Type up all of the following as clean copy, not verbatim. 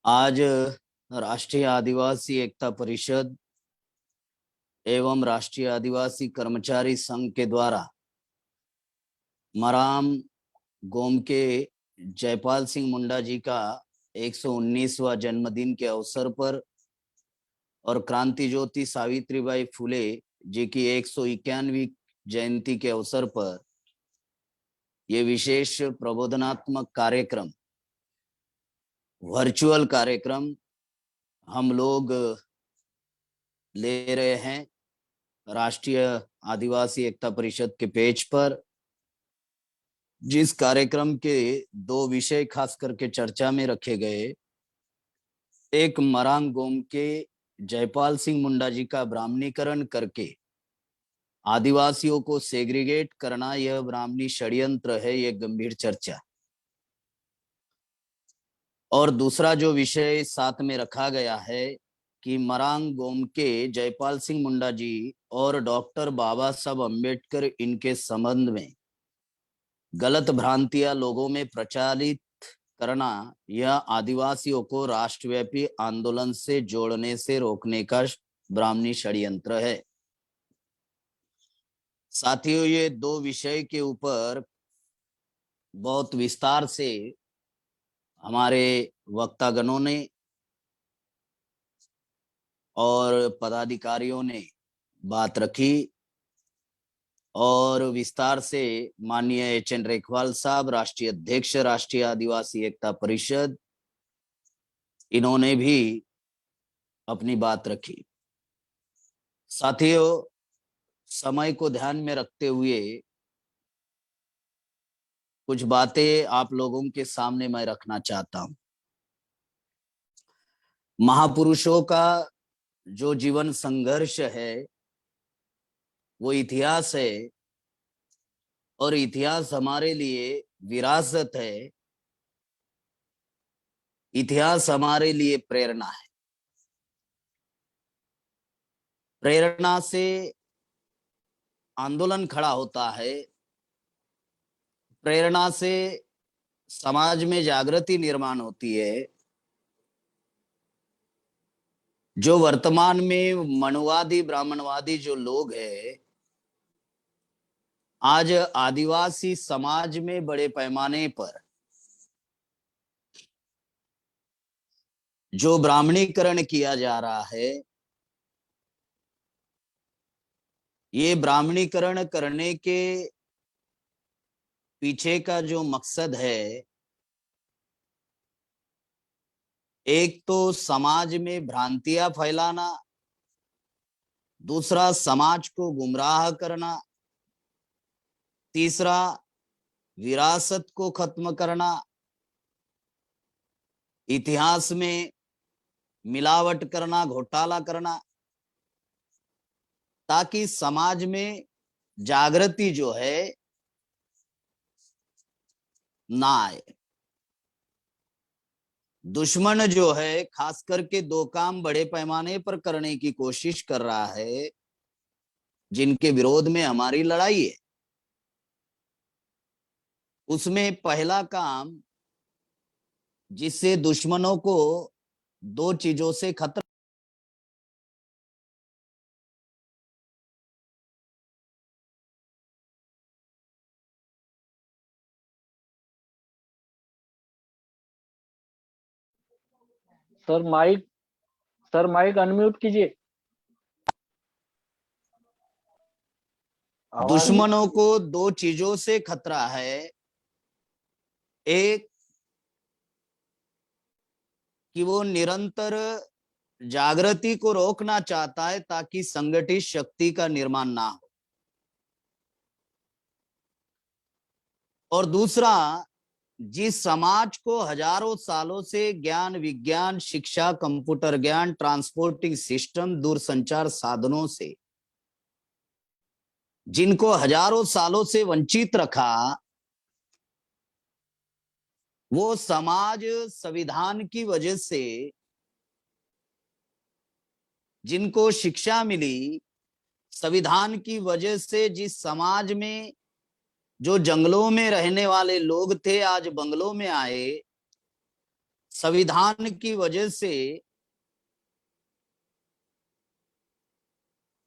आज राष्ट्रीय आदिवासी एकता परिषद एवं राष्ट्रीय आदिवासी कर्मचारी संघ के द्वारा मराम गोम के जयपाल सिंह मुंडा जी का 119वां जन्मदिन के अवसर पर और क्रांति ज्योति सावित्रीबाई फुले जी की 191वीं जयंती के अवसर पर ये विशेष प्रबोधनात्मक कार्यक्रम, वर्चुअल कार्यक्रम हम लोग ले रहे हैं राष्ट्रीय आदिवासी एकता परिषद के पेज पर। जिस कार्यक्रम के दो विषय खास करके चर्चा में रखे गए, एक मरांग गोम के जयपाल सिंह मुंडा जी का ब्राह्मणीकरण करके आदिवासियों को सेग्रीगेट करना यह ब्राह्मणी षड्यंत्र है, यह गंभीर चर्चा। और दूसरा जो विषय साथ में रखा गया है कि मरांग गोम के जयपाल सिंह मुंडा जी और डॉक्टर बाबा साहब अम्बेडकर इनके संबंध में गलत भ्रांतियां लोगों में प्रचारित करना यह आदिवासियों को राष्ट्रव्यापी आंदोलन से जोड़ने से रोकने का ब्राह्मणी षड्यंत्र है। साथियों, ये दो विषय के ऊपर बहुत विस्तार से हमारे वक्तागणों ने और पदाधिकारियों ने बात रखी और विस्तार से माननीय एच.एन. रेखवाल साहब, राष्ट्रीय अध्यक्ष राष्ट्रीय आदिवासी एकता परिषद, इन्होंने भी अपनी बात रखी। साथियों, समय को ध्यान में रखते हुए कुछ बातें आप लोगों के सामने मैं रखना चाहता हूं। महापुरुषों का जो जीवन संघर्ष है वो इतिहास है और इतिहास हमारे लिए विरासत है, इतिहास हमारे लिए प्रेरणा है। प्रेरणा से आंदोलन खड़ा होता है, प्रेरणा से समाज में जागृति निर्माण होती है। जो वर्तमान में मनुवादी ब्राह्मणवादी जो लोग हैं, आज आदिवासी समाज में बड़े पैमाने पर जो ब्राह्मणीकरण किया जा रहा है, ये ब्राह्मणीकरण करने के पीछे का जो मकसद है, एक तो समाज में भ्रांतियां फैलाना, दूसरा समाज को गुमराह करना, तीसरा विरासत को खत्म करना, इतिहास में मिलावट करना, घोटाला करना, ताकि समाज में जागृति जो है ना आए। दुश्मन जो है खास करके दो काम बड़े पैमाने पर करने की कोशिश कर रहा है, जिनके विरोध में हमारी लड़ाई है। उसमें पहला काम जिससे दुश्मनों को दो चीजों से खतरा, सर माइक अनम्यूट कीजिए। दुश्मनों को दो चीजों से खतरा है। एक कि वो निरंतर जागृति को रोकना चाहता है ताकि संगठित शक्ति का निर्माण ना हो, और दूसरा जिस समाज को हजारों सालों से ज्ञान, विज्ञान, शिक्षा, कंप्यूटर ज्ञान, ट्रांसपोर्टिंग सिस्टम, दूरसंचार साधनों से जिनको हजारों सालों से वंचित रखा, वो समाज संविधान की वजह से जिनको शिक्षा मिली, संविधान की वजह से जिस समाज में जो जंगलों में रहने वाले लोग थे आज बंगलों में आए, संविधान की वजह से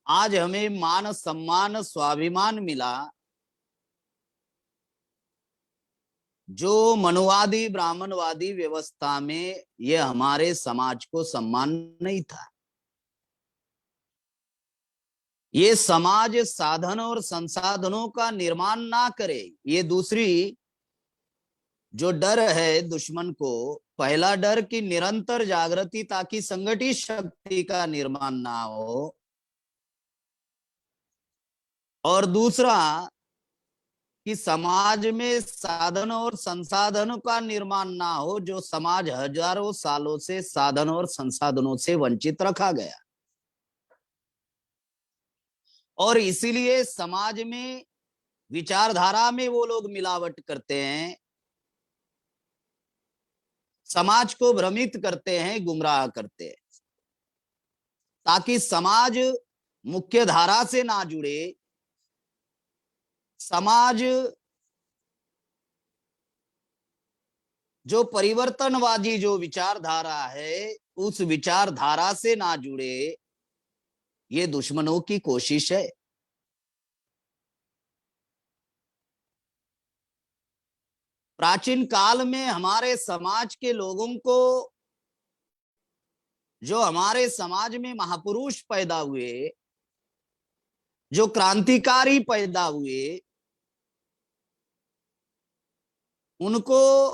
आज हमें मान सम्मान स्वाभिमान मिला, जो मनुवादी ब्राह्मणवादी व्यवस्था में ये हमारे समाज को सम्मान नहीं था। ये समाज साधन और संसाधनों का निर्माण ना करे, ये दूसरी जो डर है दुश्मन को, पहला डर कि निरंतर जागृति ताकि संगठित शक्ति का निर्माण ना हो, और दूसरा कि समाज में साधन और संसाधनों का निर्माण ना हो, जो समाज हजारों सालों से साधन और संसाधनों से वंचित रखा गया। और इसीलिए समाज में विचारधारा में वो लोग मिलावट करते हैं, समाज को भ्रमित करते हैं, गुमराह करते हैं, ताकि समाज मुख्य धारा से ना जुड़े, समाज जो परिवर्तनवादी जो विचारधारा है उस विचारधारा से ना जुड़े, ये दुश्मनों की कोशिश है। प्राचीन काल में हमारे समाज के लोगों को, जो हमारे समाज में महापुरुष पैदा हुए, जो क्रांतिकारी पैदा हुए, उनको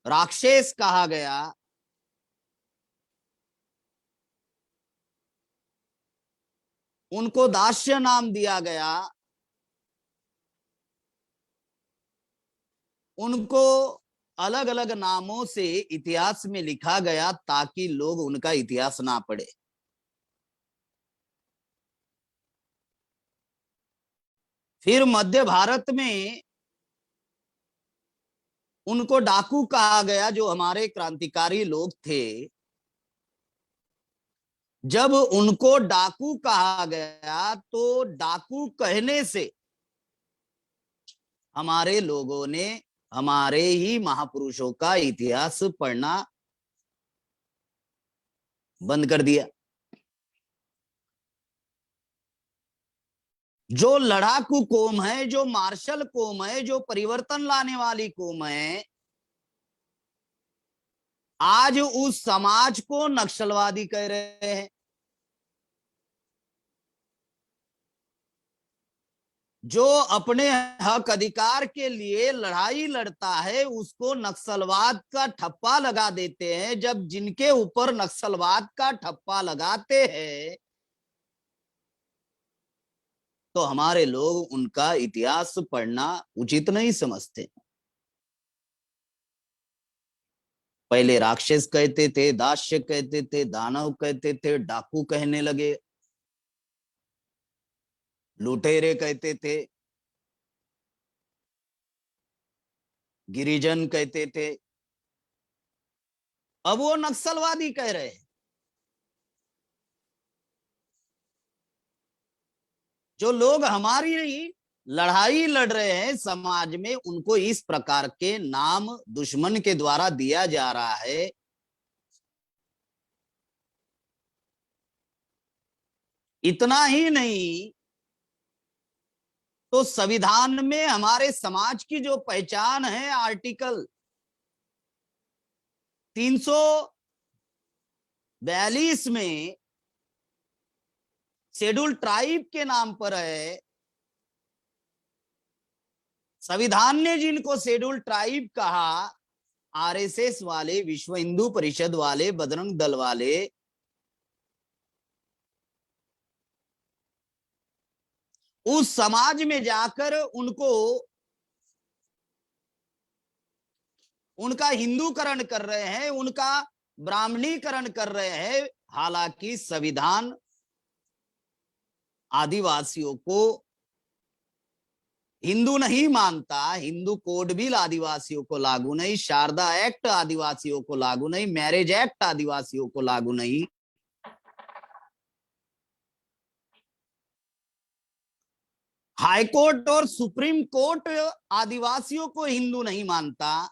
राक्षस कहा गया, उनको दास्य नाम दिया गया, उनको अलग अलग नामों से इतिहास में लिखा गया ताकि लोग उनका इतिहास ना पढ़े। फिर मध्य भारत में उनको डाकू कहा गया, जो हमारे क्रांतिकारी लोग थे। जब उनको डाकू कहा गया तो डाकू कहने से हमारे लोगों ने हमारे ही महापुरुषों का इतिहास पढ़ना बंद कर दिया। जो लड़ाकू कौम है, जो मार्शल कौम है, जो परिवर्तन लाने वाली कौम है, आज उस समाज को नक्सलवादी कह रहे हैं। जो अपने हक अधिकार के लिए लड़ाई लड़ता है उसको नक्सलवाद का ठप्पा लगा देते हैं। जब जिनके ऊपर नक्सलवाद का ठप्पा लगाते हैं तो हमारे लोग उनका इतिहास पढ़ना उचित नहीं समझते। पहले राक्षस कहते थे, दास्य कहते थे, दानव कहते थे, डाकू कहने लगे, लुटेरे कहते थे, गिरिजन कहते थे, अब वो नक्सलवादी कह रहे हैं। जो लोग हमारी लड़ाई लड़ रहे हैं समाज में, उनको इस प्रकार के नाम दुश्मन के द्वारा दिया जा रहा है। इतना ही नहीं तो संविधान में हमारे समाज की जो पहचान है, आर्टिकल 342 में शेड्यूल ट्राइब के नाम पर है। संविधान ने जिनको शेड्यूल ट्राइब कहा, आरएसएस वाले, विश्व हिंदू परिषद वाले, बजरंग दल वाले, उस समाज में जाकर उनका हिंदूकरण कर रहे हैं, उनका ब्राह्मणीकरण कर रहे हैं। हालांकि संविधान आदिवासियों को हिंदू नहीं मानता, हिंदू कोड बिल आदिवासियों को लागू नहीं, शारदा एक्ट आदिवासियों को लागू नहीं, मैरिज एक्ट आदिवासियों को लागू नहीं। हाईकोर्ट और सुप्रीम कोर्ट आदिवासियों को हिंदू नहीं मानता।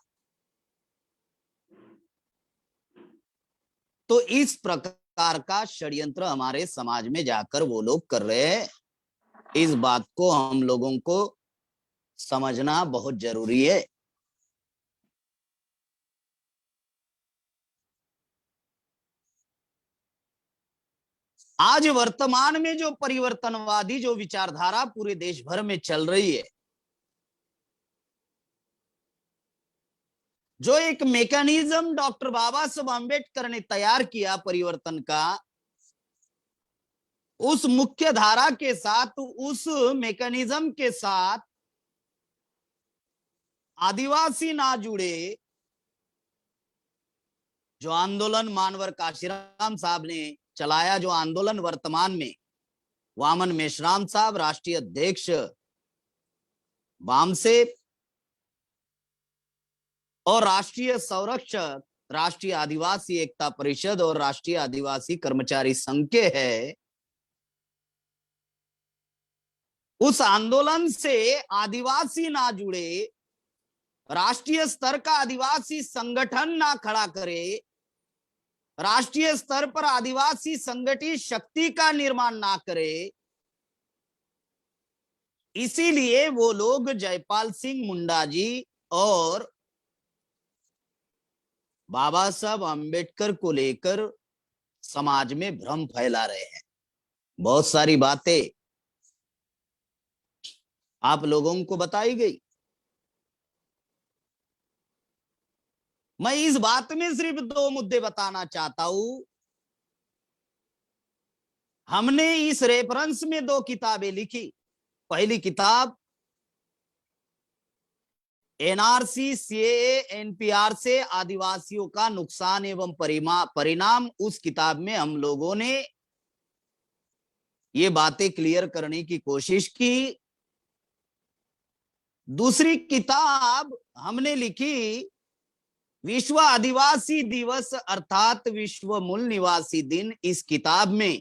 तो इस प्रकार का षड्यंत्र हमारे समाज में जाकर वो लोग कर रहे हैं। इस बात को हम लोगों को समझना बहुत जरूरी है। आज वर्तमान में जो परिवर्तनवादी जो विचारधारा पूरे देश भर में चल रही है, जो एक मैकेनिज्म डॉक्टर बाबा साहब अम्बेडकर ने तैयार किया परिवर्तन का, उस मुख्य धारा के साथ, उस मैकेनिज्म के साथ आदिवासी ना जुड़े, जो आंदोलन मानवर काशीराम साहब ने चलाया, जो आंदोलन वर्तमान में वामन मेश्राम साहब राष्ट्रीय अध्यक्ष वामसे और राष्ट्रीय संरक्षक राष्ट्रीय आदिवासी एकता परिषद और राष्ट्रीय आदिवासी कर्मचारी संघ के है, उस आंदोलन से आदिवासी ना जुड़े, राष्ट्रीय स्तर का आदिवासी संगठन ना खड़ा करे, राष्ट्रीय स्तर पर आदिवासी संगठित शक्ति का निर्माण ना करे, इसीलिए वो लोग जयपाल सिंह मुंडा जी और बाबा साहब अम्बेडकर को लेकर समाज में भ्रम फैला रहे हैं। बहुत सारी बातें आप लोगों को बताई गई। मैं इस बात में सिर्फ 2 मुद्दे बताना चाहता हूं। हमने इस रेफरेंस में 2 किताबें लिखी। पहली किताब एनआरसी सीएए एनपीआर से आदिवासियों का नुकसान एवं परिणाम, उस किताब में हम लोगों ने ये बातें क्लियर करने की कोशिश की। दूसरी किताब हमने लिखी विश्व आदिवासी दिवस अर्थात विश्व मूल निवासी दिन। इस किताब में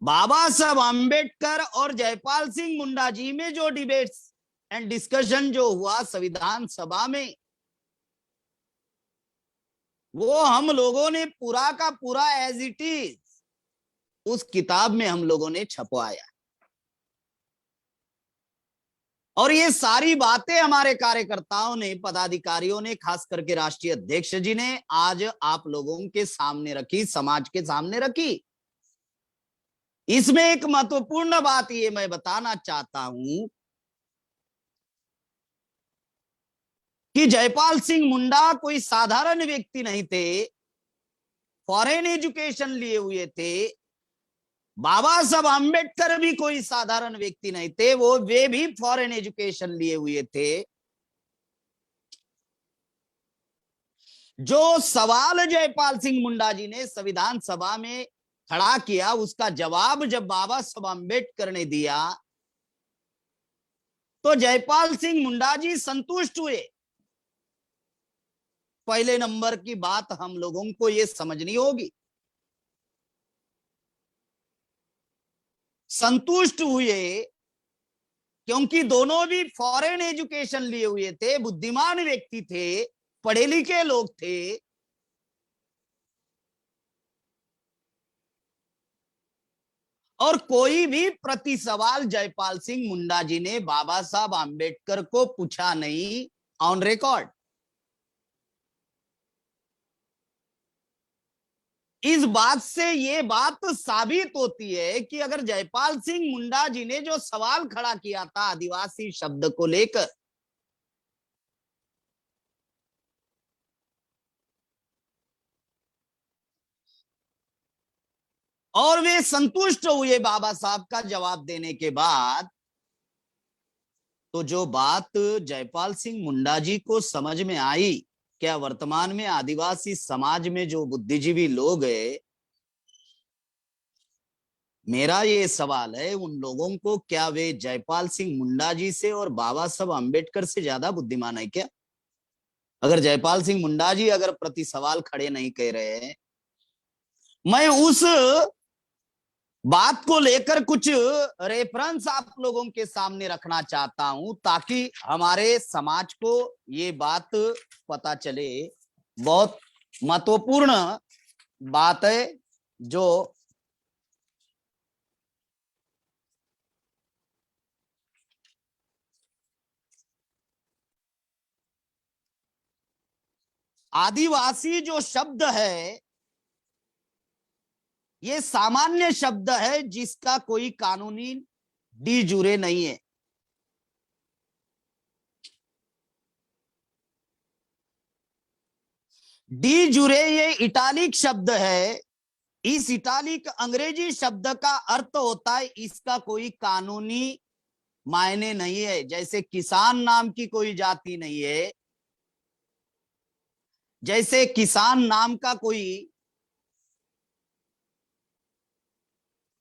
बाबा साहब अम्बेडकर और जयपाल सिंह मुंडा जी में जो डिबेट्स एंड डिस्कशन जो हुआ संविधान सभा में, वो हम लोगों ने पूरा का पूरा एज इट इज उस किताब में हम लोगों ने छपवाया। और ये सारी बातें हमारे कार्यकर्ताओं ने, पदाधिकारियों ने, खास करके राष्ट्रीय अध्यक्ष जी ने आज आप लोगों के सामने रखी, समाज के सामने रखी। इसमें एक महत्वपूर्ण बात ये मैं बताना चाहता हूं कि जयपाल सिंह मुंडा कोई साधारण व्यक्ति नहीं थे, फॉरेन एजुकेशन लिए हुए थे। बाबा साहब अम्बेडकर भी कोई साधारण व्यक्ति नहीं थे, वे भी फॉरेन एजुकेशन लिए हुए थे। जो सवाल जयपाल सिंह मुंडा जी ने संविधान सभा में खड़ा किया, उसका जवाब जब बाबा साहब अम्बेडकर ने दिया तो जयपाल सिंह मुंडा जी संतुष्ट हुए। पहले नंबर की बात हम लोगों को यह समझनी होगी, संतुष्ट हुए, क्योंकि दोनों भी फॉरेन एजुकेशन लिए हुए थे, बुद्धिमान व्यक्ति थे, पढ़े लिखे लोग थे। और कोई भी प्रति सवाल जयपाल सिंह मुंडा जी ने बाबा साहब आंबेडकर को पूछा नहीं, ऑन रिकॉर्ड। इस बात से ये बात साबित होती है कि अगर जयपाल सिंह मुंडा जी ने जो सवाल खड़ा किया था आदिवासी शब्द को लेकर, और वे संतुष्ट हुए बाबा साहब का जवाब देने के बाद, तो जो बात जयपाल सिंह मुंडा जी को समझ में आई, क्या वर्तमान में आदिवासी समाज में जो बुद्धिजीवी लोग हैं, मेरा ये सवाल है उन लोगों को, क्या वे जयपाल सिंह मुंडा जी से और बाबा साहब अम्बेडकर से ज्यादा बुद्धिमान है क्या? अगर जयपाल सिंह मुंडा जी अगर प्रति सवाल खड़े नहीं कह रहे हैं, मैं उस बात को लेकर कुछ रेफरेंस आप लोगों के सामने रखना चाहता हूं, ताकि हमारे समाज को ये बात पता चले। बहुत महत्वपूर्ण बात है जो आदिवासी जो शब्द है ये सामान्य शब्द है जिसका कोई कानूनी डी जुरे नहीं है। डी जुरे ये इटालिक शब्द है। इस इटालिक अंग्रेजी शब्द का अर्थ होता है इसका कोई कानूनी मायने नहीं है। जैसे किसान नाम की कोई जाति नहीं है, जैसे किसान नाम का कोई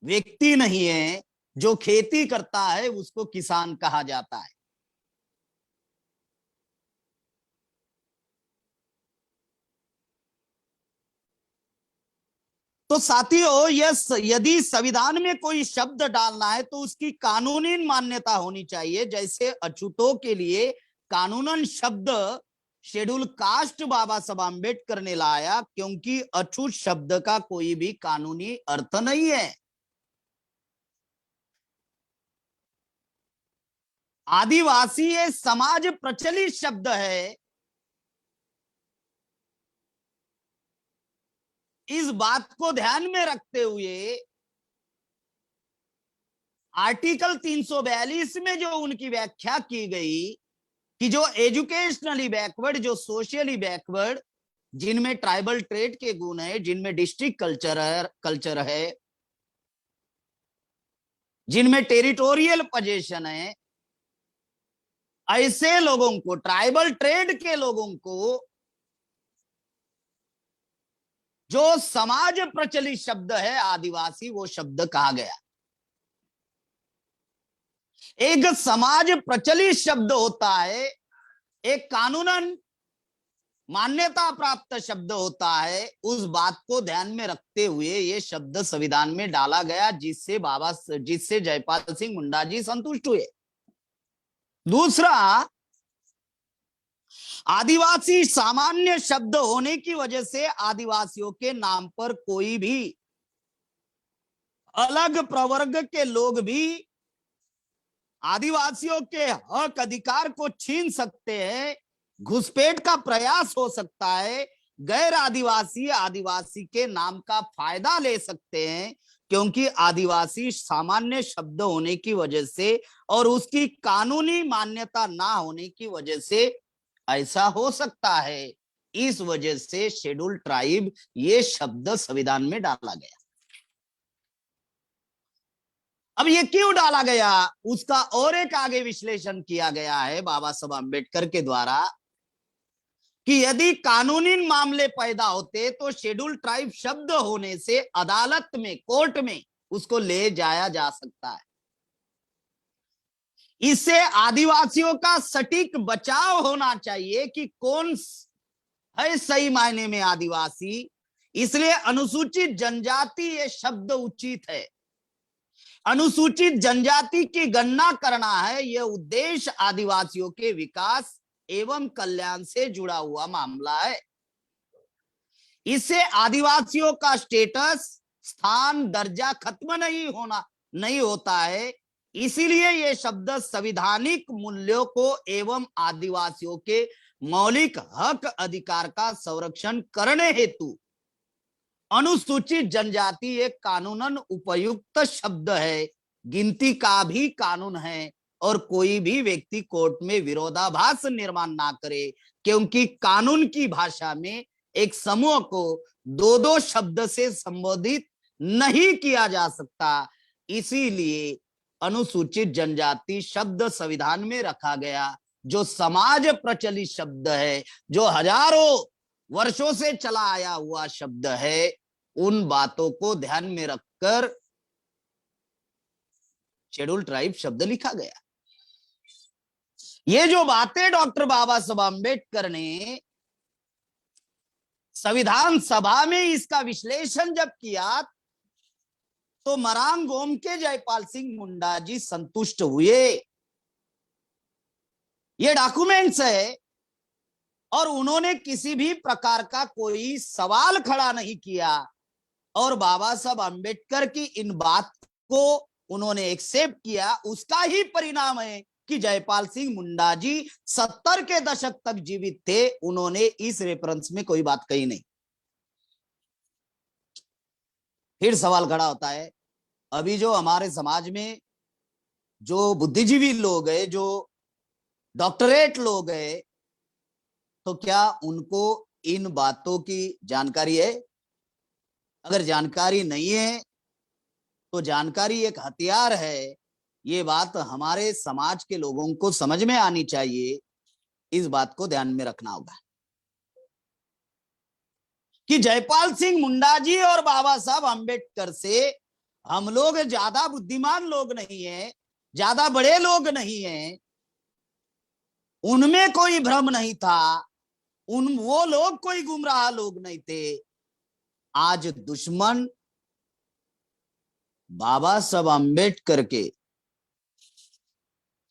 व्यक्ति नहीं है, जो खेती करता है उसको किसान कहा जाता है। तो साथियों यदि संविधान में कोई शब्द डालना है तो उसकी कानूनी मान्यता होनी चाहिए। जैसे अछूतों के लिए कानूनन शब्द शेड्यूल कास्ट बाबा साहब आम्बेडकर ने लाया, क्योंकि अछूत शब्द का कोई भी कानूनी अर्थ नहीं है। आदिवासी ये समाज प्रचलित शब्द है। इस बात को ध्यान में रखते हुए आर्टिकल 342 में जो उनकी व्याख्या की गई कि जो एजुकेशनली बैकवर्ड, जो सोशली बैकवर्ड, जिनमें ट्राइबल ट्रेड के गुण है, जिनमें डिस्ट्रिक्ट कल्चर है, जिनमें टेरिटोरियल पोजीशन है, ऐसे लोगों को, ट्राइबल ट्रेड के लोगों को जो समाज प्रचलित शब्द है आदिवासी, वो शब्द कहा गया। एक समाज प्रचलित शब्द होता है, एक कानूनन मान्यता प्राप्त शब्द होता है। उस बात को ध्यान में रखते हुए ये शब्द संविधान में डाला गया, जिससे जयपाल सिंह मुंडा जी संतुष्ट हुए। दूसरा, आदिवासी सामान्य शब्द होने की वजह से आदिवासियों के नाम पर कोई भी अलग प्रवर्ग के लोग भी आदिवासियों के हक अधिकार को छीन सकते हैं, घुसपैठ का प्रयास हो सकता है, गैर आदिवासी आदिवासी के नाम का फायदा ले सकते हैं, क्योंकि आदिवासी सामान्य शब्द होने की वजह से और उसकी कानूनी मान्यता ना होने की वजह से ऐसा हो सकता है। इस वजह से शेड्यूल ट्राइब ये शब्द संविधान में डाला गया। अब ये क्यों डाला गया, उसका और एक आगे विश्लेषण किया गया है बाबा साहब आम्बेडकर के द्वारा कि यदि कानूनी मामले पैदा होते तो शेड्यूल ट्राइब शब्द होने से अदालत में, कोर्ट में उसको ले जाया जा सकता है। इससे आदिवासियों का सटीक बचाव होना चाहिए कि कौन है सही मायने में आदिवासी। इसलिए अनुसूचित जनजाति ये शब्द उचित है। अनुसूचित जनजाति की गणना करना है, यह उद्देश्य आदिवासियों के विकास एवं कल्याण से जुड़ा हुआ मामला है। इससे आदिवासियों का स्टेटस, स्थान, दर्जा खत्म नहीं होता है। इसीलिए ये शब्द संवैधानिक मूल्यों को एवं आदिवासियों के मौलिक हक अधिकार का संरक्षण करने हेतु अनुसूचित जनजाति एक कानूनन उपयुक्त शब्द है, गिनती का भी कानून है, और कोई भी व्यक्ति कोर्ट में विरोधाभास निर्माण ना करे, क्योंकि कानून की भाषा में एक समूह को दो दो शब्द से संबोधित नहीं किया जा सकता। इसीलिए अनुसूचित जनजाति शब्द संविधान में रखा गया, जो समाज प्रचलित शब्द है, जो हजारों वर्षों से चला आया हुआ शब्द है। उन बातों को ध्यान में रखकर शेड्यूल ट्राइब शब्द लिखा गया। ये जो बातें डॉक्टर बाबा साहब आम्बेडकर ने संविधान सभा में इसका विश्लेषण जब किया तो मरांग गोम के जयपाल सिंह मुंडा जी संतुष्ट हुए। ये डॉक्यूमेंट्स है, और उन्होंने किसी भी प्रकार का कोई सवाल खड़ा नहीं किया और बाबा साहब अंबेडकर की इन बात को उन्होंने एक्सेप्ट किया। उसका ही परिणाम है कि जयपाल सिंह मुंडा जी 70 के दशक तक जीवित थे, उन्होंने इस रेफरेंस में कोई बात कही नहीं। फिर सवाल खड़ा होता है, अभी जो हमारे समाज में जो बुद्धिजीवी लोग हैं, जो डॉक्टरेट लोग हैं, तो क्या उनको इन बातों की जानकारी है? अगर जानकारी नहीं है तो जानकारी एक हथियार है, ये बात हमारे समाज के लोगों को समझ में आनी चाहिए। इस बात को ध्यान में रखना होगा कि जयपाल सिंह मुंडा जी और बाबा साहब अंबेडकर से हम लोग ज्यादा बुद्धिमान लोग नहीं है, ज्यादा बड़े लोग नहीं है, उनमें कोई भ्रम नहीं था, वो लोग कोई गुमराह लोग नहीं थे। आज दुश्मन बाबा साहब अंबेडकर के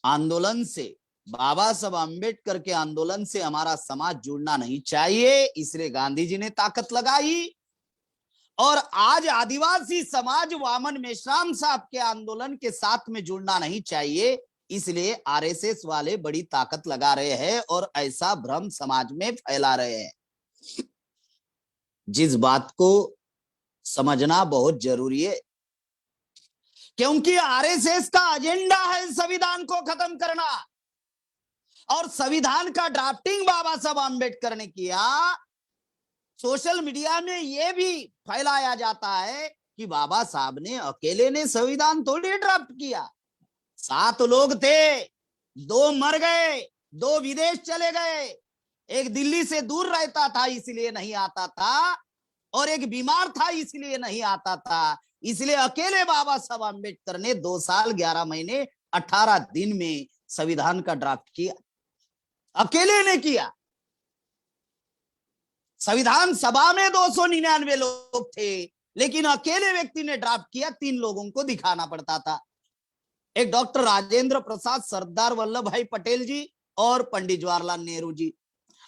आंदोलन से, बाबा साहब अंबेडकर के आंदोलन से हमारा समाज जुड़ना नहीं चाहिए, इसलिए गांधी जी ने ताकत लगाई। और आज आदिवासी समाज वामन मेश्राम साहब के आंदोलन के साथ में जुड़ना नहीं चाहिए, इसलिए आरएसएस वाले बड़ी ताकत लगा रहे हैं और ऐसा भ्रम समाज में फैला रहे हैं, जिस बात को समझना बहुत जरूरी है। क्योंकि आरएसएस का एजेंडा है संविधान को खत्म करना, और संविधान का ड्राफ्टिंग बाबा साहब अंबेडकर ने किया। सोशल मीडिया में यह भी फैलाया जाता है कि बाबा साहब ने अकेले ने संविधान थोड़ी ड्राफ्ट किया, 7 लोग थे, 2 मर गए, 2 विदेश चले गए, एक दिल्ली से दूर रहता था इसलिए नहीं आता था, और एक बीमार था इसलिए नहीं आता था। इसलिए अकेले बाबा साहब अंबेडकर ने 2 साल 11 महीने 18 दिन में संविधान का ड्राफ्ट किया, अकेले ने किया। संविधान सभा में 299 लोग थे, लेकिन अकेले व्यक्ति ने ड्राफ्ट किया, 3 लोगों को दिखाना पड़ता था, एक डॉक्टर राजेंद्र प्रसाद, सरदार वल्लभ भाई पटेल जी और पंडित जवाहरलाल नेहरू जी।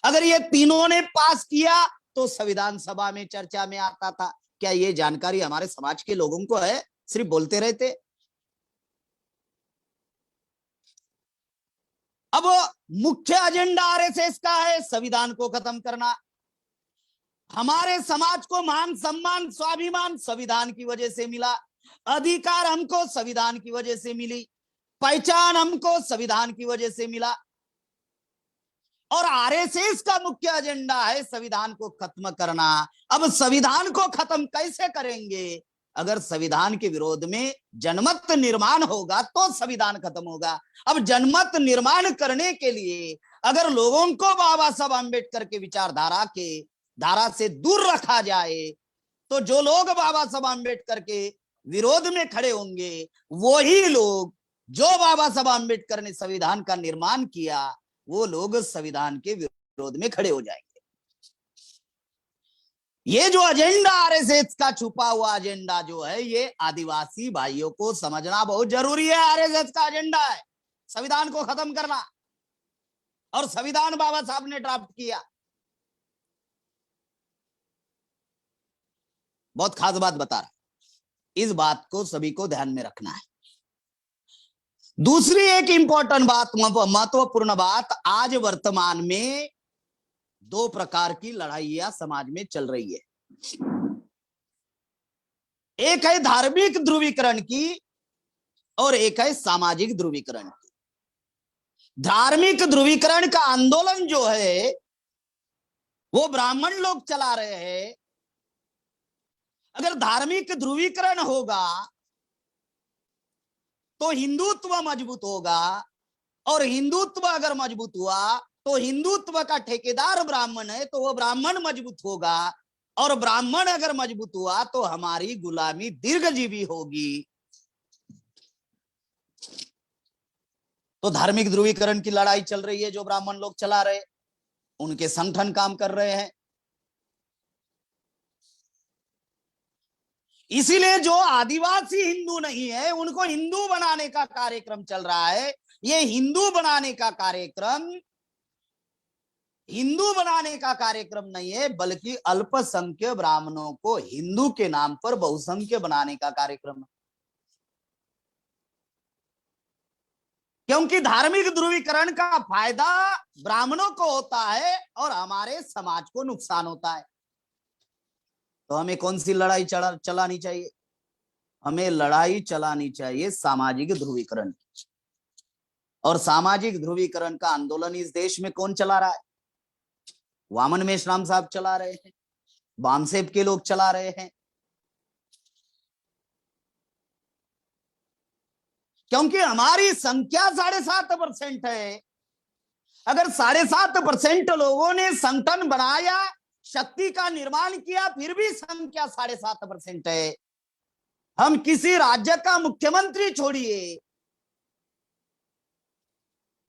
अगर ये तीनों ने पास किया तो संविधान सभा में चर्चा में आता था। क्या ये जानकारी हमारे समाज के लोगों को है? सिर्फ बोलते रहते। अब मुख्य एजेंडा आरएसएस का है संविधान को खत्म करना। हमारे समाज को मान सम्मान स्वाभिमान संविधान की वजह से मिला, अधिकार हमको संविधान की वजह से मिली, पहचान हमको संविधान की वजह से मिला, और आरएसएस का मुख्य एजेंडा है संविधान को खत्म करना। अब संविधान को खत्म कैसे करेंगे? अगर संविधान के विरोध में जनमत निर्माण होगा तो संविधान खत्म होगा। अब जनमत निर्माण करने के लिए अगर लोगों को बाबा साहब अंबेडकर के विचारधारा के धारा से दूर रखा जाए, तो जो लोग बाबा साहब अंबेडकर के विरोध में खड़े होंगे, वही लोग जो बाबा साहब अंबेडकर ने संविधान का निर्माण किया, वो लोग संविधान के विरोध में खड़े हो जाएंगे। ये जो एजेंडा आरएसएस का छुपा हुआ एजेंडा जो है, ये आदिवासी भाइयों को समझना बहुत जरूरी है। आरएसएस का एजेंडा है संविधान को खत्म करना, और संविधान बाबा साहब ने ड्राफ्ट किया। बहुत खास बात बता रहा है, इस बात को सभी को ध्यान में रखना है। दूसरी एक इंपॉर्टेंट बात, महत्वपूर्ण बात, आज वर्तमान में 2 प्रकार की लड़ाइयां समाज में चल रही है। एक है धार्मिक ध्रुवीकरण की और एक है सामाजिक ध्रुवीकरण की। धार्मिक ध्रुवीकरण का आंदोलन जो है वो ब्राह्मण लोग चला रहे हैं। अगर धार्मिक ध्रुवीकरण होगा तो हिंदुत्व मजबूत होगा, और हिंदुत्व अगर मजबूत हुआ तो हिंदुत्व का ठेकेदार ब्राह्मण है, तो वो ब्राह्मण मजबूत होगा, और ब्राह्मण अगर मजबूत हुआ तो हमारी गुलामी दीर्घजीवी होगी। तो धार्मिक ध्रुवीकरण की लड़ाई चल रही है, जो ब्राह्मण लोग चला रहे, उनके संगठन काम कर रहे हैं। इसीलिए जो आदिवासी हिंदू नहीं है उनको हिंदू बनाने का कार्यक्रम चल रहा है। ये हिंदू बनाने का कार्यक्रम हिंदू बनाने का कार्यक्रम नहीं है, बल्कि अल्पसंख्यक ब्राह्मणों को हिंदू के नाम पर बहुसंख्य बनाने का कार्यक्रम है। क्योंकि धार्मिक ध्रुवीकरण का फायदा ब्राह्मणों को होता है और हमारे समाज को नुकसान होता है। तो हमें कौन सी लड़ाई चलानी चाहिए? हमें लड़ाई चलानी चाहिए सामाजिक ध्रुवीकरण की। और सामाजिक ध्रुवीकरण का आंदोलन इस देश में कौन चला रहा है? वामन मेश्राम साहब चला रहे हैं, बामसेब के लोग चला रहे हैं। क्योंकि हमारी संख्या 7.5% है। अगर 7.5% लोगों ने संगठन बनाया, शक्ति का निर्माण किया, फिर भी संख्या 7.5% है। हम किसी राज्य का मुख्यमंत्री छोड़िए,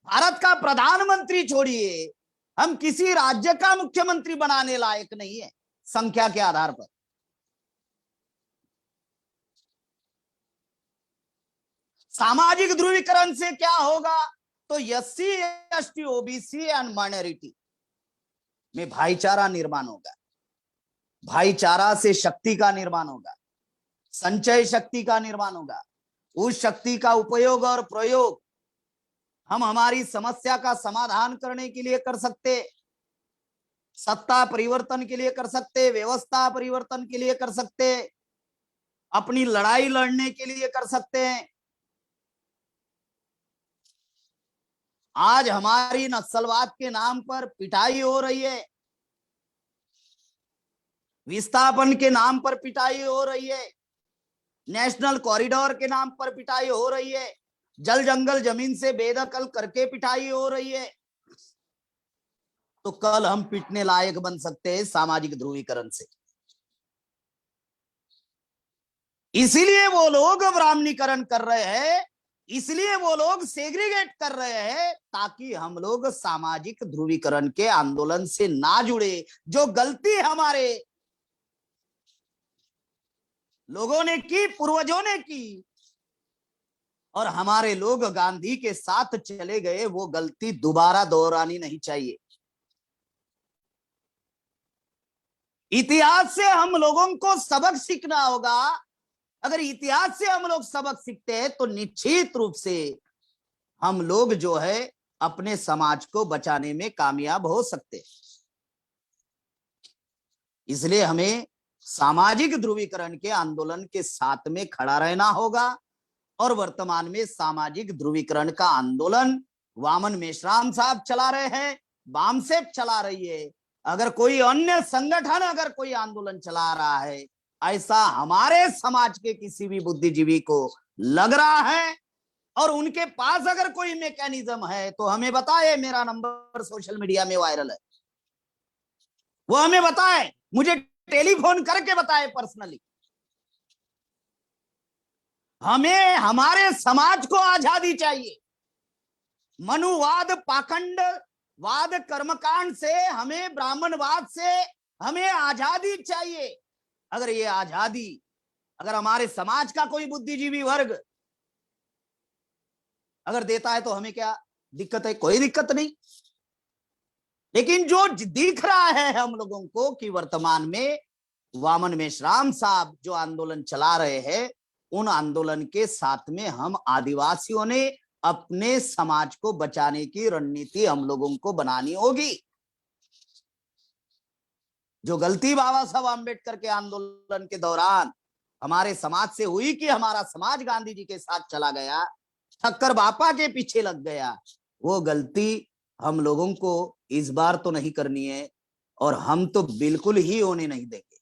भारत का प्रधानमंत्री छोड़िए, हम किसी राज्य का मुख्यमंत्री बनाने लायक नहीं है संख्या के आधार पर। सामाजिक ध्रुवीकरण से क्या होगा? तो SC, ST, OBC and minority में भाईचारा निर्माण होगा। भाईचारा से शक्ति का निर्माण होगा, संचय शक्ति का निर्माण होगा। उस शक्ति का उपयोग और प्रयोग हम हमारी समस्या का समाधान करने के लिए कर सकते, सत्ता परिवर्तन के लिए कर सकते, व्यवस्था परिवर्तन के लिए कर सकते, अपनी लड़ाई लड़ने के लिए कर सकते हैं। आज हमारी नक्सलवाद के नाम पर पिटाई हो रही है, विस्थापन के नाम पर पिटाई हो रही है, नेशनल कॉरिडोर के नाम पर पिटाई हो रही है, जल जंगल जमीन से बेदखल करके पिटाई हो रही है। तो कल हम पिटने लायक बन सकते हैं सामाजिक ध्रुवीकरण से। इसीलिए वो लोग ब्राह्मणीकरण कर रहे हैं, इसलिए वो लोग सेग्रीगेट कर रहे हैं, ताकि हम लोग सामाजिक ध्रुवीकरण के आंदोलन से ना जुड़े। जो गलती हमारे लोगों ने की, पूर्वजों ने की, और हमारे लोग गांधी के साथ चले गए, वो गलती दोबारा दोहरानी नहीं चाहिए। इतिहास से हम लोगों को सबक सीखना होगा। अगर इतिहास से हम लोग सबक सीखते हैं तो निश्चित रूप से हम लोग जो है अपने समाज को बचाने में कामयाब हो सकते हैं। इसलिए हमें सामाजिक ध्रुवीकरण के आंदोलन के साथ में खड़ा रहना होगा। और वर्तमान में सामाजिक ध्रुवीकरण का आंदोलन वामन मेश्राम साहब चला रहे हैं, बामसेब चला रही है। अगर कोई अन्य संगठन अगर कोई आंदोलन चला रहा है, ऐसा हमारे समाज के किसी भी बुद्धिजीवी को लग रहा है, और उनके पास अगर कोई मैकेनिज्म है, तो हमें बताए। मेरा नंबर सोशल मीडिया में वायरल है, वो हमें बताए, मुझे टेलीफोन करके बताए पर्सनली। हमें हमारे समाज को आजादी चाहिए। मनुवाद, पाखंडवाद, कर्मकांड से, हमें ब्राह्मणवाद से हमें आजादी चाहिए। अगर ये आजादी अगर हमारे समाज का कोई बुद्धिजीवी वर्ग अगर देता है तो हमें क्या दिक्कत है? कोई दिक्कत नहीं। लेकिन जो दिख रहा है हम लोगों को कि वर्तमान में वामन मेश्राम साहब जो आंदोलन चला रहे हैं, उन आंदोलन के साथ में हम आदिवासियों ने अपने समाज को बचाने की रणनीति हम लोगों को बनानी होगी। जो गलती बाबा साहब आम्बेडकर के आंदोलन के दौरान हमारे समाज से हुई कि हमारा समाज गांधी जी के साथ चला गया, ठक्कर बापा के पीछे लग गया, वो गलती हम लोगों को इस बार तो नहीं करनी है, और हम तो बिल्कुल ही होने नहीं देंगे।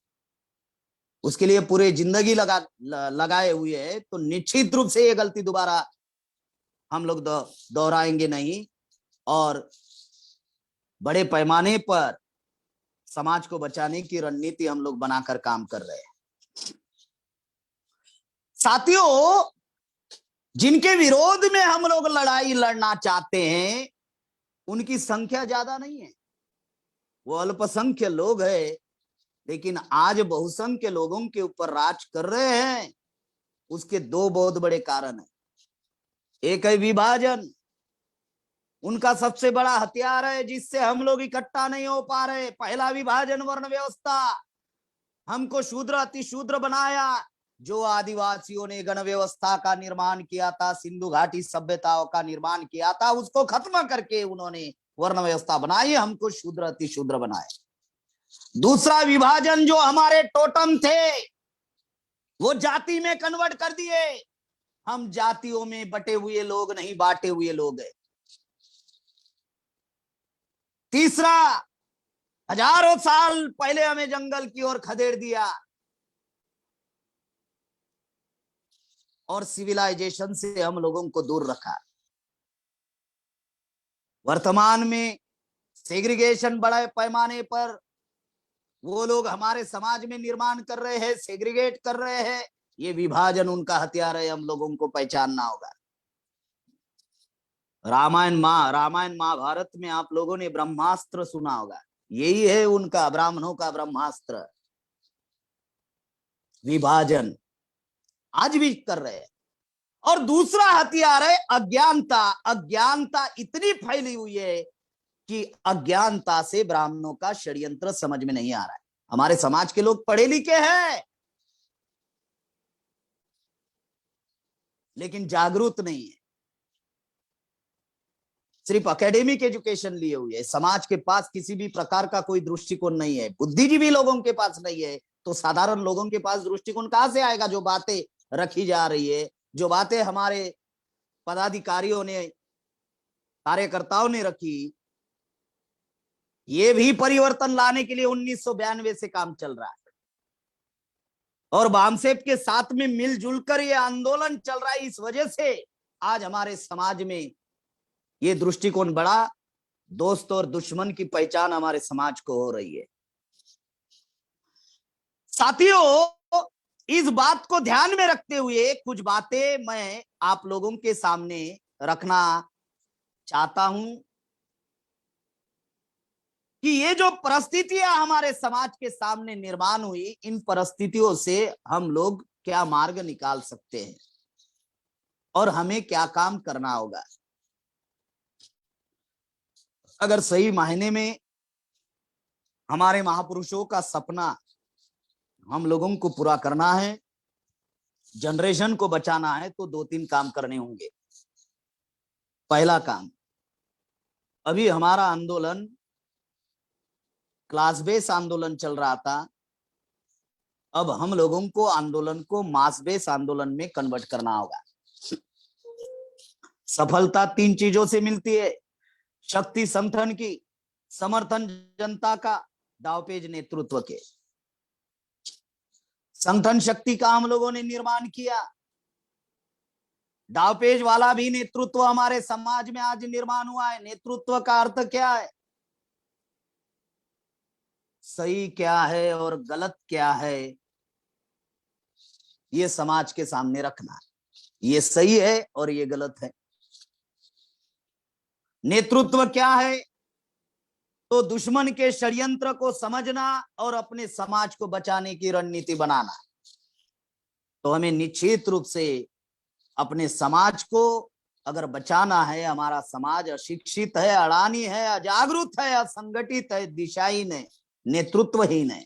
उसके लिए पूरे जिंदगी लगाए हुए है। तो निश्चित रूप से ये गलती दोबारा हम लोग दोहराएंगे नहीं, और बड़े पैमाने पर समाज को बचाने की रणनीति हम लोग बनाकर काम कर रहे हैं। साथियों, जिनके विरोध में हम लोग लड़ाई लड़ना चाहते हैं, उनकी संख्या ज्यादा नहीं है, वो अल्पसंख्य लोग हैं, लेकिन आज बहुसंख्य लोगों के ऊपर राज कर रहे हैं। उसके दो बहुत बड़े कारण हैं। एक है विभाजन, उनका सबसे बड़ा हथियार है जिससे हम लोग इकट्ठा नहीं हो पा रहे। पहला विभाजन वर्ण व्यवस्था, हमको शूद्र अतिशूद्र बनाया। जो आदिवासियों ने गण व्यवस्था का निर्माण किया था, सिंधु घाटी सभ्यताओं का निर्माण किया था, उसको खत्म करके उन्होंने वर्ण व्यवस्था बनाई, हमको शूद्र अतिशूद्र बनाए। दूसरा विभाजन, जो हमारे टोटम थे वो जाति में कन्वर्ट कर दिए। हम जातियों में बटे हुए लोग नहीं, बांटे हुए लोग हैं। तीसरा, हजारों साल पहले हमें जंगल की ओर खदेड़ दिया और सिविलाइजेशन से हम लोगों को दूर रखा। वर्तमान में सेग्रीगेशन बड़े पैमाने पर वो लोग हमारे समाज में निर्माण कर रहे हैं, सेग्रीगेट कर रहे हैं। ये विभाजन उनका हथियार है, हम लोगों को पहचानना होगा। रामायण महाभारत में आप लोगों ने ब्रह्मास्त्र सुना होगा, यही है उनका, ब्राह्मणों का ब्रह्मास्त्र, विभाजन आज भी कर रहे हैं। और दूसरा हथियार है अज्ञानता। अज्ञानता इतनी फैली हुई है कि अज्ञानता से ब्राह्मणों का षड्यंत्र समझ में नहीं आ रहा है। हमारे समाज के लोग पढ़े लिखे हैं लेकिन जागरूक नहीं है, सिर्फ एकेडमिक एजुकेशन लिए हुए है। समाज के पास किसी भी प्रकार का कोई दृष्टिकोण नहीं है, बुद्धिजीवी लोगों के पास नहीं है, तो साधारण लोगों के पास दृष्टिकोण कहां से आएगा? जो बातें रखी जा रही है, जो बातें हमारे पदाधिकारियों ने, कार्यकर्ताओं ने रखी, ये भी परिवर्तन लाने के लिए 1992 से काम चल रहा है और बामसेप के साथ में मिलजुल कर ये आंदोलन चल रहा है। इस वजह से आज हमारे समाज में ये दृष्टिकोण बड़ा, दोस्त और दुश्मन की पहचान हमारे समाज को हो रही है। साथियों, इस बात को ध्यान में रखते हुए कुछ बातें मैं आप लोगों के सामने रखना चाहता हूं कि ये जो परिस्थितियां हमारे समाज के सामने निर्माण हुई, इन परिस्थितियों से हम लोग क्या मार्ग निकाल सकते हैं और हमें क्या काम करना होगा। अगर सही मायने में हमारे महापुरुषों का सपना हम लोगों को पूरा करना है, जनरेशन को बचाना है, तो 2-3 काम करने होंगे। पहला काम, अभी हमारा आंदोलन क्लास बेस आंदोलन चल रहा था, अब हम लोगों को आंदोलन को मास बेस आंदोलन में कन्वर्ट करना होगा। सफलता 3 चीजों से मिलती है: शक्ति संगठन की, समर्थन जनता का, दावपेच नेतृत्व के। संगठन शक्ति का हम लोगों ने निर्माण किया, दावपेच वाला भी नेतृत्व हमारे समाज में आज निर्माण हुआ है। नेतृत्व का अर्थ क्या है? सही क्या है और गलत क्या है, ये समाज के सामने रखना है। ये सही है और ये गलत है। नेतृत्व क्या है? तो दुश्मन के षड्यंत्र को समझना और अपने समाज को बचाने की रणनीति बनाना। तो हमें निश्चित रूप से अपने समाज को अगर बचाना है, हमारा समाज अशिक्षित है, अड़ानी है, अजागरूक है, असंगठित है, दिशाहीन है, नेतृत्वहीन है,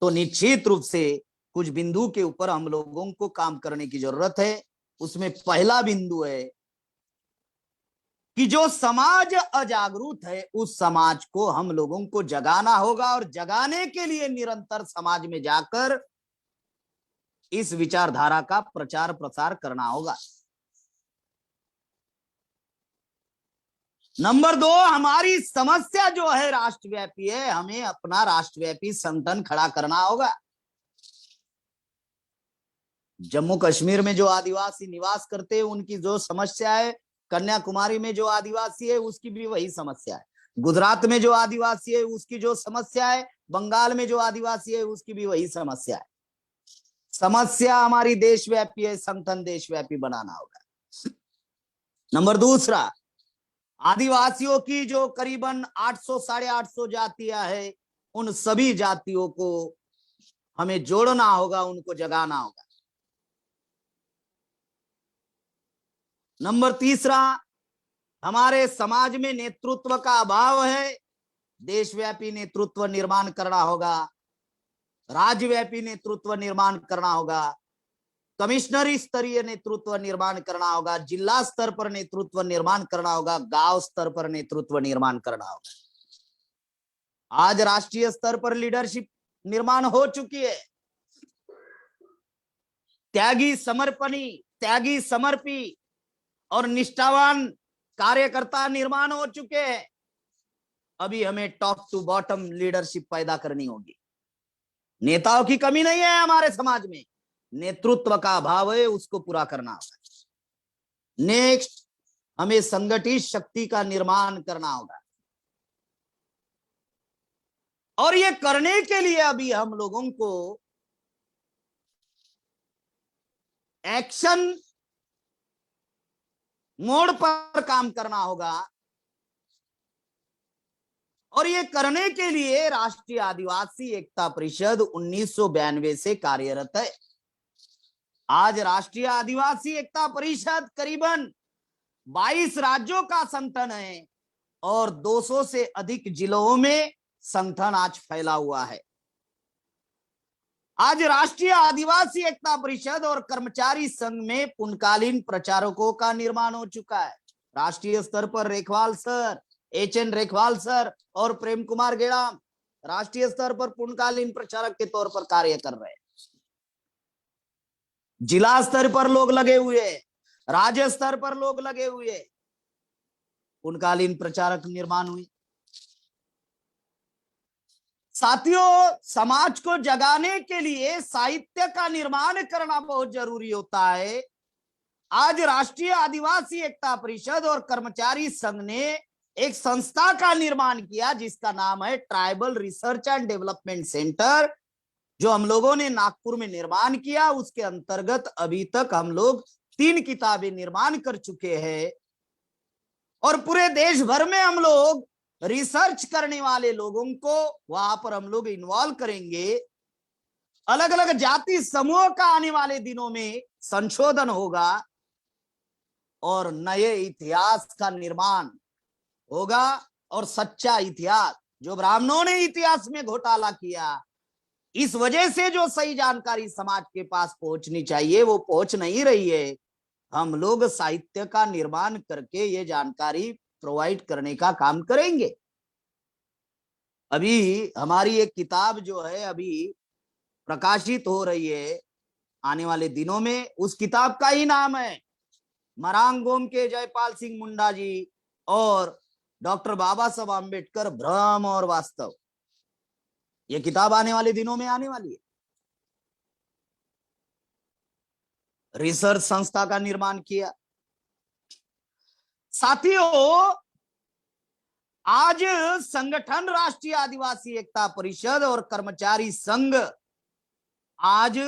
तो निश्चित रूप से कुछ बिंदु के ऊपर हम लोगों को काम करने की जरूरत है। उसमें पहला बिंदु है कि जो समाज अजागरूक है, उस समाज को हम लोगों को जगाना होगा और जगाने के लिए निरंतर समाज में जाकर इस विचारधारा का प्रचार प्रसार करना होगा। नंबर 2, हमारी समस्या जो है राष्ट्रव्यापी है, हमें अपना राष्ट्रव्यापी संगठन खड़ा करना होगा। जम्मू कश्मीर में जो आदिवासी निवास करते हैं उनकी जो समस्या है, कन्याकुमारी में जो आदिवासी है उसकी भी वही समस्या है, गुजरात में जो आदिवासी है उसकी जो समस्या है, बंगाल में जो आदिवासी है उसकी भी वही समस्या है। समस्या हमारी देशव्यापी है, संगठन देशव्यापी बनाना होगा। नंबर 2, आदिवासियों की जो करीबन 800-850 जातियां है, उन सभी जातियों को हमें जोड़ना होगा, उनको जगाना होगा। नंबर 3, हमारे समाज में नेतृत्व का अभाव है। देशव्यापी नेतृत्व निर्माण करना होगा, राज्यव्यापी नेतृत्व निर्माण करना होगा, कमिश्नरी स्तरीय नेतृत्व निर्माण करना होगा, जिला स्तर पर नेतृत्व निर्माण करना होगा, गांव स्तर पर नेतृत्व निर्माण करना होगा। आज राष्ट्रीय स्तर पर लीडरशिप निर्माण हो चुकी है। त्यागी समर्पी और निष्ठावान कार्यकर्ता निर्माण हो चुके हैं। अभी हमें टॉप टू बॉटम लीडरशिप पैदा करनी होगी। नेताओं की कमी नहीं है हमारे समाज में, नेतृत्व का अभाव है, उसको पूरा करना होगा। नेक्स्ट, हमें संगठित शक्ति का निर्माण करना होगा, और ये करने के लिए अभी हम लोगों को एक्शन मोड पर काम करना होगा। और ये करने के लिए राष्ट्रीय आदिवासी एकता परिषद 1992 से कार्यरत है। आज राष्ट्रीय आदिवासी एकता परिषद करीबन 22 राज्यों का संगठन है और 200 से अधिक जिलों में संगठन आज फैला हुआ है। आज राष्ट्रीय आदिवासी एकता परिषद और कर्मचारी संघ में पूर्णकालीन प्रचारकों का निर्माण हो चुका है। राष्ट्रीय स्तर पर Rekhwal sir, HN Rekhwal sir और प्रेम कुमार गेड़ाम राष्ट्रीय स्तर पर पूर्णकालीन प्रचारक के तौर पर कार्य कर रहे हैं। जिला स्तर पर लोग लगे हुए, राज्य स्तर पर लोग लगे हुए, पूर्णकालीन प्रचारक निर्माण हुए। साथियों, समाज को जगाने के लिए साहित्य का निर्माण करना बहुत जरूरी होता है। आज राष्ट्रीय आदिवासी एकता परिषद और कर्मचारी संघ ने एक संस्था का निर्माण किया जिसका नाम है tribal research and development centre, जो हम लोगों ने नागपुर में निर्माण किया। उसके अंतर्गत अभी तक हम लोग 3 किताबें निर्माण कर चुके हैं और पूरे देश भर में हम लोग रिसर्च करने वाले लोगों को वहां पर हम लोग इन्वॉल्व करेंगे। अलग अलग जाति समूह का आने वाले दिनों में संशोधन होगा और नए इतिहास का निर्माण होगा। और सच्चा इतिहास, जो ब्राह्मणों ने इतिहास में घोटाला किया, इस वजह से जो सही जानकारी समाज के पास पहुंचनी चाहिए वो पहुंच नहीं रही है। हम लोग साहित्य का निर्माण करके ये जानकारी प्रोवाइड करने का काम करेंगे। अभी हमारी एक किताब जो है अभी प्रकाशित हो रही है आने वाले दिनों में। उस किताब का ही नाम है मरांग गोम के जयपाल सिंह मुंडा जी और डॉक्टर बाबा साहब आम्बेडकर, भ्रम और वास्तव। ये किताब आने वाले दिनों में आने वाली है। रिसर्च संस्था का निर्माण किया। साथियों, आज संगठन राष्ट्रीय आदिवासी एकता परिषद और कर्मचारी संघ आज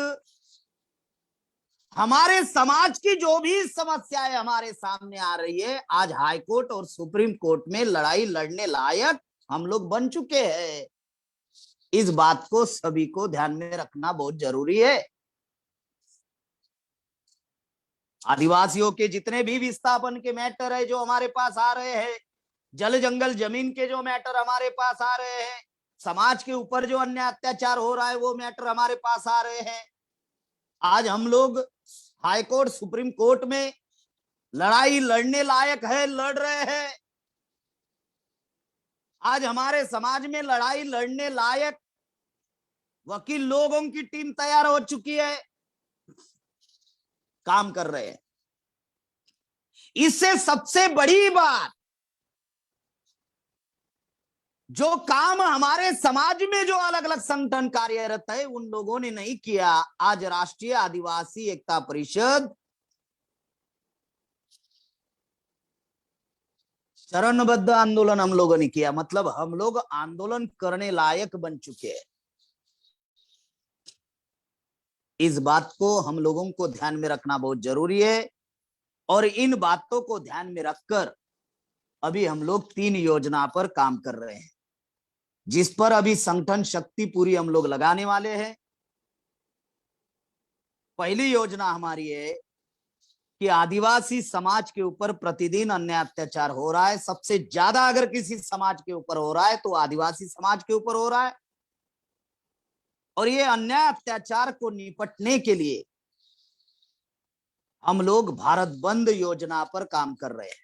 हमारे समाज की जो भी समस्याएं हमारे सामने आ रही है, आज हाई कोर्ट और सुप्रीम कोर्ट में लड़ाई लड़ने लायक हम लोग बन चुके हैं। इस बात को सभी को ध्यान में रखना बहुत जरूरी है। आदिवासियों के जितने भी विस्थापन के मैटर है जो हमारे पास आ रहे हैं, जल जंगल जमीन के जो मैटर हमारे पास आ रहे हैं, समाज के ऊपर जो अन्य अत्याचार हो रहा है वो मैटर हमारे पास आ रहे हैं। आज हम लोग हाई कोर्ट सुप्रीम कोर्ट में लड़ाई लड़ने लायक है, लड़ रहे हैं। आज हमारे समाज में लड़ाई लड़ने लायक वकील लोगों की टीम तैयार हो चुकी है, काम कर रहे हैं। इससे सबसे बड़ी बात, जो काम हमारे समाज में जो अलग अलग संगठन कार्यरत है उन लोगों ने नहीं किया। आज राष्ट्रीय आदिवासी एकता परिषद चरणबद्ध आंदोलन हम लोगों ने किया, मतलब हम लोग आंदोलन करने लायक बन चुके हैं। इस बात को हम लोगों को ध्यान में रखना बहुत जरूरी है और इन बातों को ध्यान में रखकर अभी हम लोग 3 योजना पर काम कर रहे हैं, जिस पर अभी संगठन शक्ति पूरी हम लोग लगाने वाले हैं। पहली योजना हमारी है कि आदिवासी समाज के ऊपर प्रतिदिन अन्याय अत्याचार हो रहा है। सबसे ज्यादा अगर किसी समाज के ऊपर हो रहा है तो आदिवासी समाज के ऊपर हो रहा है। और ये अन्याय अत्याचार को निपटने के लिए हम लोग भारत बंद योजना पर काम कर रहे हैं।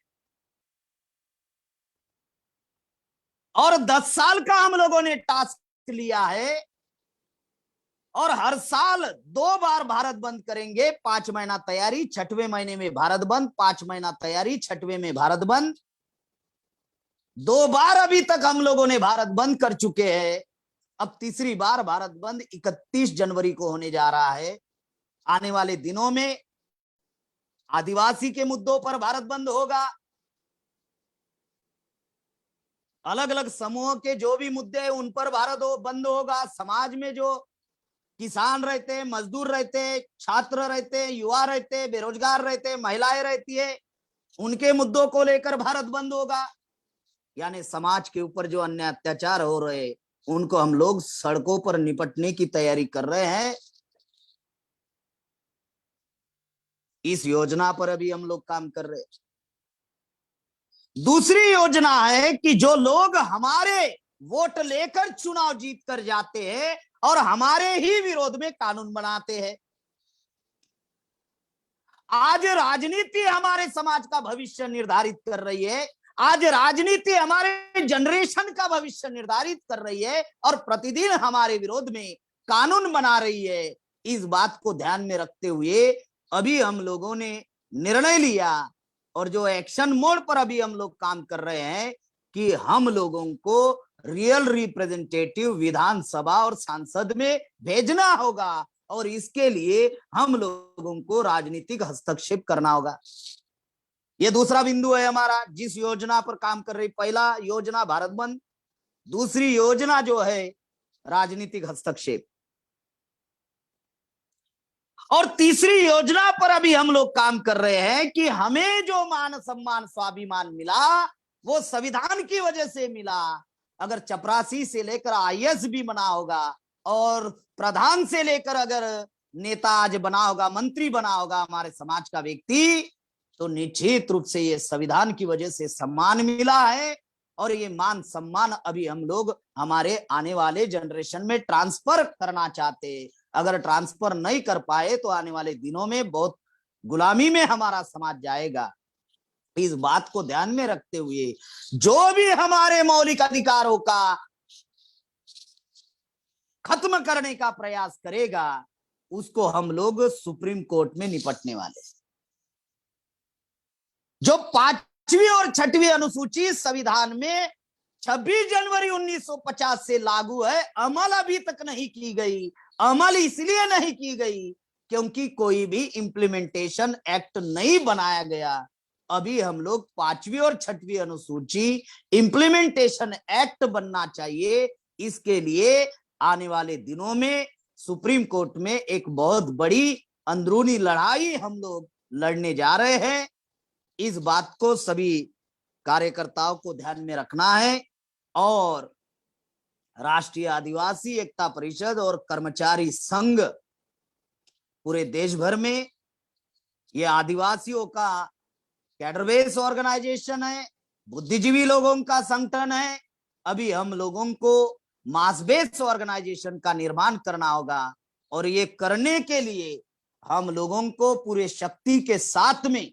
और 10 साल का हम लोगों ने टास्क लिया है और हर साल 2 बार भारत बंद करेंगे। 5 महीना तैयारी, 6वें महीने में भारत बंद, 5 महीना तैयारी, 6वें में भारत बंद। 2 बार अभी तक हम लोगों ने भारत बंद कर चुके हैं। अब तीसरी बार भारत बंद 31 जनवरी को होने जा रहा है। आने वाले दिनों में आदिवासी के मुद्दों पर भारत बंद होगा। अलग अलग समूहों के जो भी मुद्दे हैं उन पर भारत बंद होगा। समाज में जो किसान रहते हैं, मजदूर रहते हैं, छात्र रहते हैं, युवा रहते हैं, बेरोजगार रहते हैं, महिलाएं रहती है, उनके मुद्दों को लेकर भारत बंद होगा। यानी समाज के ऊपर जो अन्याय अत्याचार हो रहे हैं उनको हम लोग सड़कों पर निपटने की तैयारी कर रहे हैं। इस योजना पर अभी हम लोग काम कर रहे हैं। दूसरी योजना है कि जो लोग हमारे वोट लेकर चुनाव जीत कर जाते हैं और हमारे ही विरोध में कानून बनाते हैं। आज राजनीति हमारे समाज का भविष्य निर्धारित कर रही है। आज राजनीति हमारे जनरेशन का भविष्य निर्धारित कर रही है और प्रतिदिन हमारे विरोध में कानून बना रही है। इस बात को ध्यान में रखते हुए अभी हम लोगों ने निर्णय लिया और जो एक्शन मोड पर अभी हम लोग काम कर रहे हैं कि हम लोगों को रियल रिप्रेजेंटेटिव विधानसभा और सांसद में भेजना होगा और इसके लिए हम लोगों को राजनीतिक हस्तक्षेप करना होगा। यह दूसरा बिंदु है हमारा जिस योजना पर काम कर रही। पहला योजना भारत बंद, दूसरी योजना जो है राजनीतिक हस्तक्षेप, और तीसरी योजना पर अभी हम लोग काम कर रहे हैं कि हमें जो मान सम्मान स्वाभिमान मिला वो संविधान की वजह से मिला। अगर चपरासी से लेकर आईएएस भी बना होगा और प्रधान से लेकर अगर नेता आज बना होगा, मंत्री बना होगा हमारे समाज का व्यक्ति, तो निश्चित रूप से ये संविधान की वजह से सम्मान मिला है। और ये मान सम्मान अभी हम लोग हमारे आने वाले जनरेशन में ट्रांसफर करना चाहते हैं। अगर ट्रांसफर नहीं कर पाए तो आने वाले दिनों में बहुत गुलामी में हमारा समाज जाएगा। इस बात को ध्यान में रखते हुए जो भी हमारे मौलिक अधिकारों का खत्म करने का प्रयास करेगा उसको हम लोग सुप्रीम कोर्ट में निपटने वाले। जो 5वीं और 6वीं अनुसूची संविधान में 26 जनवरी 1950 से लागू है, अमल अभी तक नहीं की गई। अमल इसलिए नहीं की गई क्योंकि कोई भी इंप्लीमेंटेशन एक्ट नहीं बनाया गया। अभी हम लोग 5वीं और 6वीं अनुसूची इंप्लीमेंटेशन एक्ट बनना चाहिए। इसके लिए आने वाले दिनों में सुप्रीम कोर्ट में एक बहुत बड़ी अंदरूनी लड़ाई हम लोग लड़ने जा रहे हैं। इस बात को सभी कार्यकर्ताओं को ध्यान में रखना है। और राष्ट्रीय आदिवासी एकता परिषद और कर्मचारी संघ पूरे देश भर में ये आदिवासियों का कैडर बेस ऑर्गेनाइजेशन है, बुद्धिजीवी लोगों का संगठन है। अभी हम लोगों को मास बेस ऑर्गेनाइजेशन का निर्माण करना होगा और ये करने के लिए हम लोगों को पूरे शक्ति के साथ में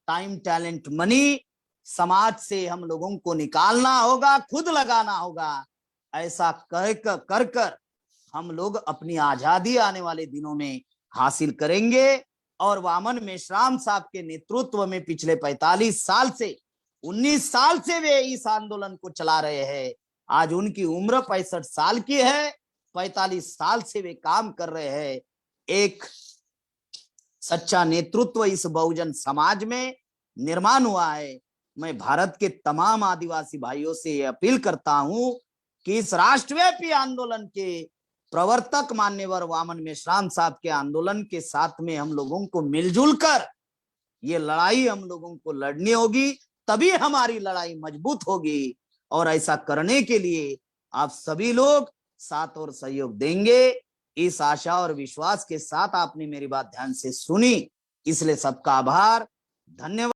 टाइम, टैलेंट, मनी समाज से हम लोगों को निकालना होगा, खुद लगाना होगा। ऐसा कर हम लोग अपनी आजादी आने वाले दिनों में हासिल करेंगे। और वामन मेश्राम साहब के नेतृत्व में पिछले 45 साल से 19 साल से वे इस आंदोलन को चला रहे हैं। आज उनकी उम्र 65 साल की है। 45 साल से वे काम कर रहे हैं। एक सच्चा नेतृत्व इस बहुजन समाज में निर्माण हुआ है। मैं भारत के तमाम आदिवासी भाइयों से यह अपील करता हूं कि इस राष्ट्रव्यापी आंदोलन के प्रवर्तक मान्यवर वामन मेश्राम साहब के आंदोलन के साथ में हम लोगों को मिलजुल कर ये लड़ाई हम लोगों को लड़नी होगी, तभी हमारी लड़ाई मजबूत होगी। और ऐसा करने के लिए आप सभी लोग साथ और सहयोग देंगे, इस आशा और विश्वास के साथ आपने मेरी बात ध्यान से सुनी। इसलिए सबका आभार, धन्यवाद।